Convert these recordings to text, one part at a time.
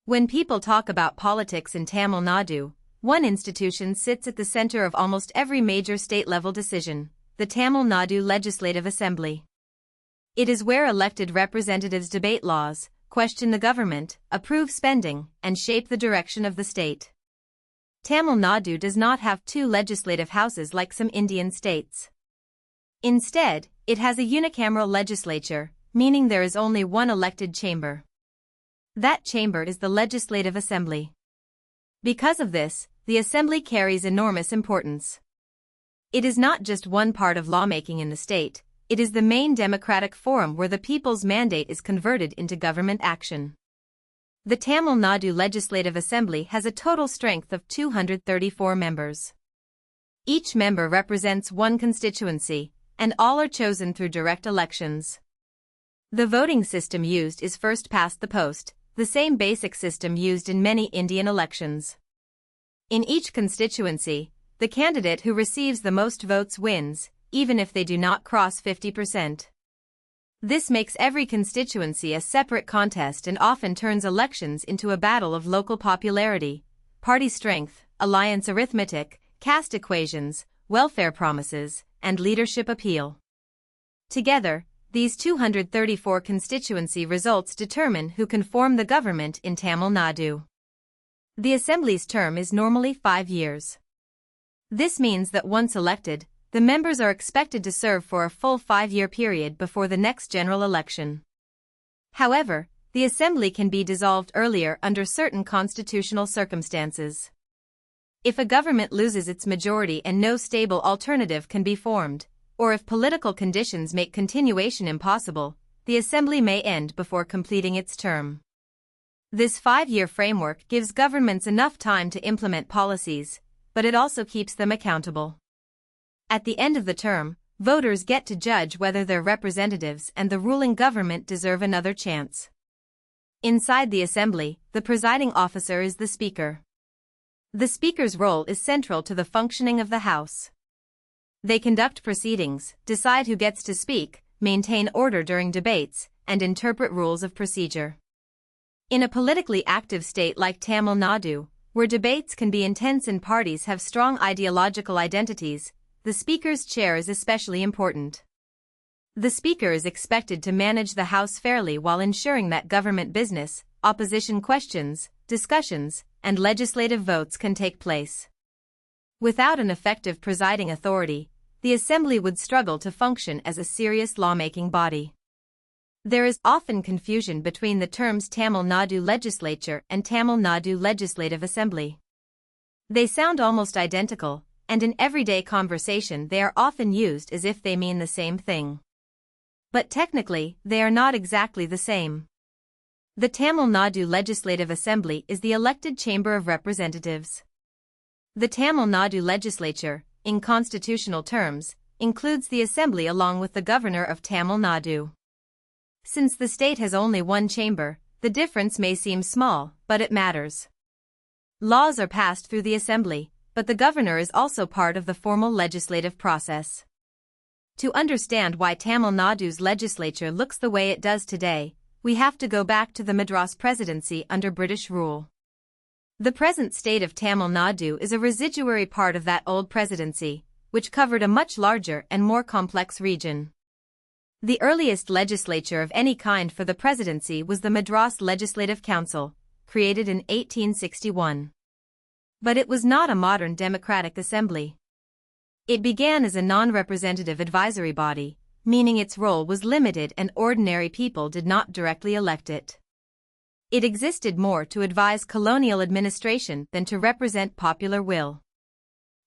When people talk about politics in Tamil Nadu, one institution sits at the center of almost every major state-level decision: the Tamil Nadu Legislative Assembly. It is where elected representatives debate laws, question the government, approve spending, and shape the direction of the state. Tamil Nadu does not have two legislative houses like some Indian states. Instead, it has a unicameral legislature, meaning there is only one elected chamber. That chamber is the Legislative Assembly. Because of this, the Assembly carries enormous importance. It is not just one part of lawmaking in the state, it is the main democratic forum where the people's mandate is converted into government action. The Tamil Nadu Legislative Assembly has a total strength of 234 members. Each member represents one constituency, and all are chosen through direct elections. The voting system used is first past the post, the same basic system used in many Indian elections. In each constituency, the candidate who receives the most votes wins, even if they do not cross 50%. This makes every constituency a separate contest and often turns elections into a battle of local popularity, party strength, alliance arithmetic, caste equations, welfare promises, and leadership appeal. Together, these 234 constituency results determine who can form the government in Tamil Nadu. The Assembly's term is normally 5 years. This means that once elected, the members are expected to serve for a full 5-year period before the next general election. However, the Assembly can be dissolved earlier under certain constitutional circumstances. If a government loses its majority and no stable alternative can be formed, or if political conditions make continuation impossible, the Assembly may end before completing its term. This 5-year framework gives governments enough time to implement policies, but it also keeps them accountable. At the end of the term, voters get to judge whether their representatives and the ruling government deserve another chance. Inside the Assembly, the presiding officer is the Speaker. The Speaker's role is central to the functioning of the House. They conduct proceedings, decide who gets to speak, maintain order during debates, and interpret rules of procedure. In a politically active state like Tamil Nadu, where debates can be intense and parties have strong ideological identities, the Speaker's chair is especially important. The Speaker is expected to manage the House fairly while ensuring that government business, opposition questions, discussions, and legislative votes can take place. Without an effective presiding authority, the Assembly would struggle to function as a serious lawmaking body. There is often confusion between the terms Tamil Nadu Legislature and Tamil Nadu Legislative Assembly. They sound almost identical, and in everyday conversation they are often used as if they mean the same thing. But technically, they are not exactly the same. The Tamil Nadu Legislative Assembly is the elected Chamber of Representatives. The Tamil Nadu Legislature, in constitutional terms, includes the Assembly along with the Governor of Tamil Nadu. Since the state has only one chamber, the difference may seem small, but it matters. Laws are passed through the Assembly, but the Governor is also part of the formal legislative process. To understand why Tamil Nadu's legislature looks the way it does today, we have to go back to the Madras Presidency under British rule. The present state of Tamil Nadu is a residuary part of that old presidency, which covered a much larger and more complex region. The earliest legislature of any kind for the presidency was the Madras Legislative Council, created in 1861. But it was not a modern democratic assembly. It began as a non-representative advisory body, meaning its role was limited and ordinary people did not directly elect it. It existed more to advise colonial administration than to represent popular will.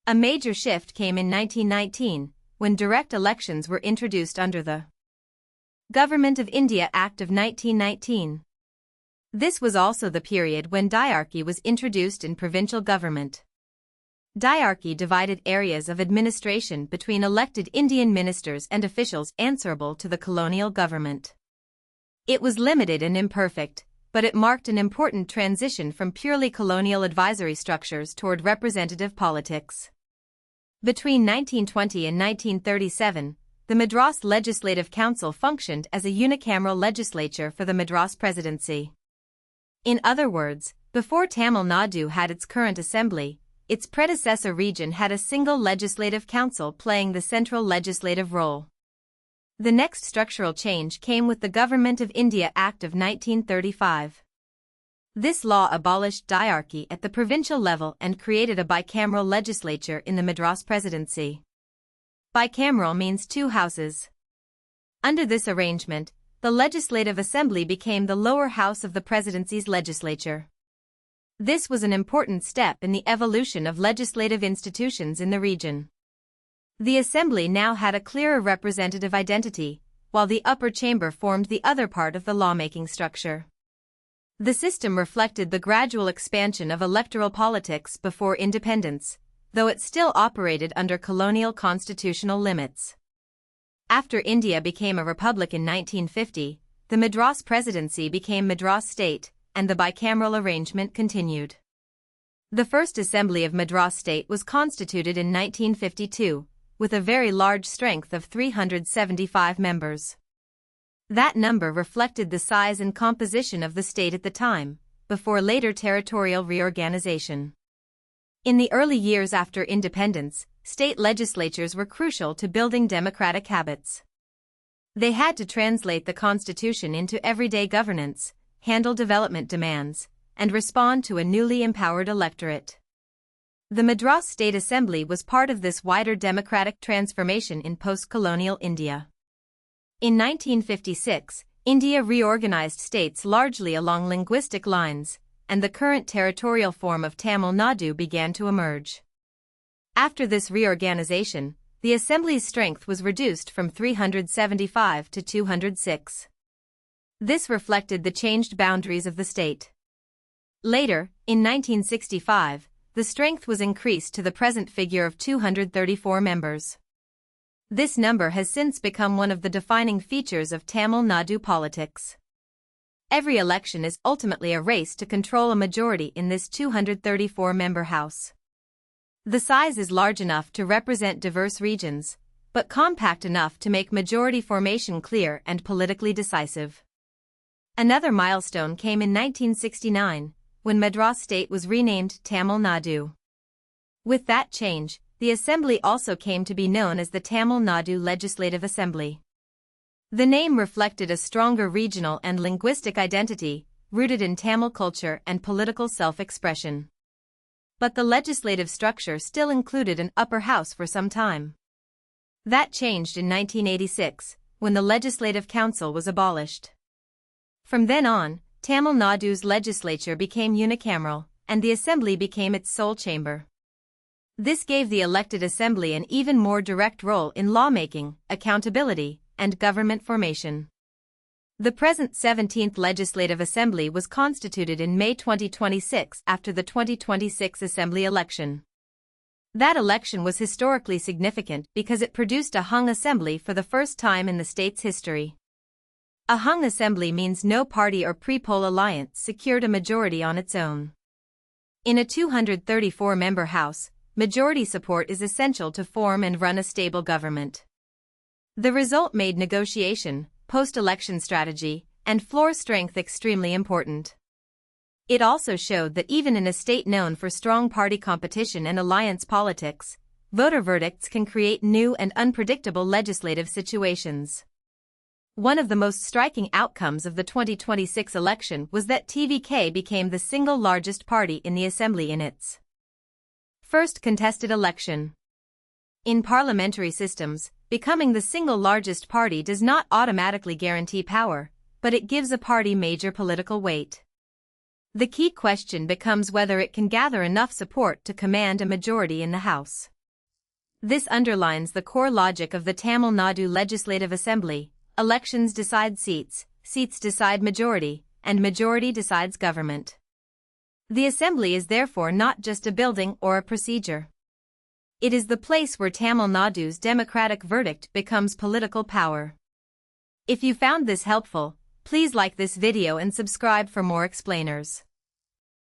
A major shift came in 1919, when direct elections were introduced under the Government of India Act of 1919. This was also the period when diarchy was introduced in provincial government. Diarchy divided areas of administration between elected Indian ministers and officials answerable to the colonial government. It was limited and imperfect, but it marked an important transition from purely colonial advisory structures toward representative politics. Between 1920 and 1937, the Madras Legislative Council functioned as a unicameral legislature for the Madras Presidency. In other words, before Tamil Nadu had its current assembly, its predecessor region had a single legislative council playing the central legislative role. The next structural change came with the Government of India Act of 1935. This law abolished diarchy at the provincial level and created a bicameral legislature in the Madras Presidency. Bicameral means two houses. Under this arrangement, the Legislative Assembly became the lower house of the Presidency's legislature. This was an important step in the evolution of legislative institutions in the region. The Assembly now had a clearer representative identity, while the upper chamber formed the other part of the lawmaking structure. The system reflected the gradual expansion of electoral politics before independence, though it still operated under colonial constitutional limits. After India became a republic in 1950, the Madras Presidency became Madras State, and the bicameral arrangement continued. The first Assembly of Madras State was constituted in 1952, with a very large strength of 375 members. That number reflected the size and composition of the state at the time, before later territorial reorganization. In the early years after independence, state legislatures were crucial to building democratic habits. They had to translate the constitution into everyday governance, handle development demands, and respond to a newly empowered electorate. The Madras State Assembly was part of this wider democratic transformation in post-colonial India. In 1956, India reorganized states largely along linguistic lines, and the current territorial form of Tamil Nadu began to emerge. After this reorganization, the Assembly's strength was reduced from 375 to 206. This reflected the changed boundaries of the state. Later, in 1965, the strength was increased to the present figure of 234 members. This number has since become one of the defining features of Tamil Nadu politics. Every election is ultimately a race to control a majority in this 234-member house. The size is large enough to represent diverse regions, but compact enough to make majority formation clear and politically decisive. Another milestone came in 1969, when Madras State was renamed Tamil Nadu. With that change, the Assembly also came to be known as the Tamil Nadu Legislative Assembly. The name reflected a stronger regional and linguistic identity, rooted in Tamil culture and political self-expression. But the legislative structure still included an upper house for some time. That changed in 1986, when the Legislative Council was abolished. From then on, Tamil Nadu's legislature became unicameral, and the Assembly became its sole chamber. This gave the elected Assembly an even more direct role in lawmaking, accountability, and government formation. The present 17th Legislative Assembly was constituted in May 2026 after the 2026 Assembly election. That election was historically significant because it produced a hung assembly for the first time in the state's history. A hung assembly means no party or pre-poll alliance secured a majority on its own. In a 234-member house, majority support is essential to form and run a stable government. The result made negotiation, post-election strategy, and floor strength extremely important. It also showed that even in a state known for strong party competition and alliance politics, voter verdicts can create new and unpredictable legislative situations. One of the most striking outcomes of the 2026 election was that TVK became the single largest party in the Assembly in its first contested election. In parliamentary systems, becoming the single largest party does not automatically guarantee power, but it gives a party major political weight. The key question becomes whether it can gather enough support to command a majority in the House. This underlines the core logic of the Tamil Nadu Legislative Assembly: elections decide seats, seats decide majority, and majority decides government. The Assembly is therefore not just a building or a procedure. It is the place where Tamil Nadu's democratic verdict becomes political power. If you found this helpful, please like this video and subscribe for more explainers.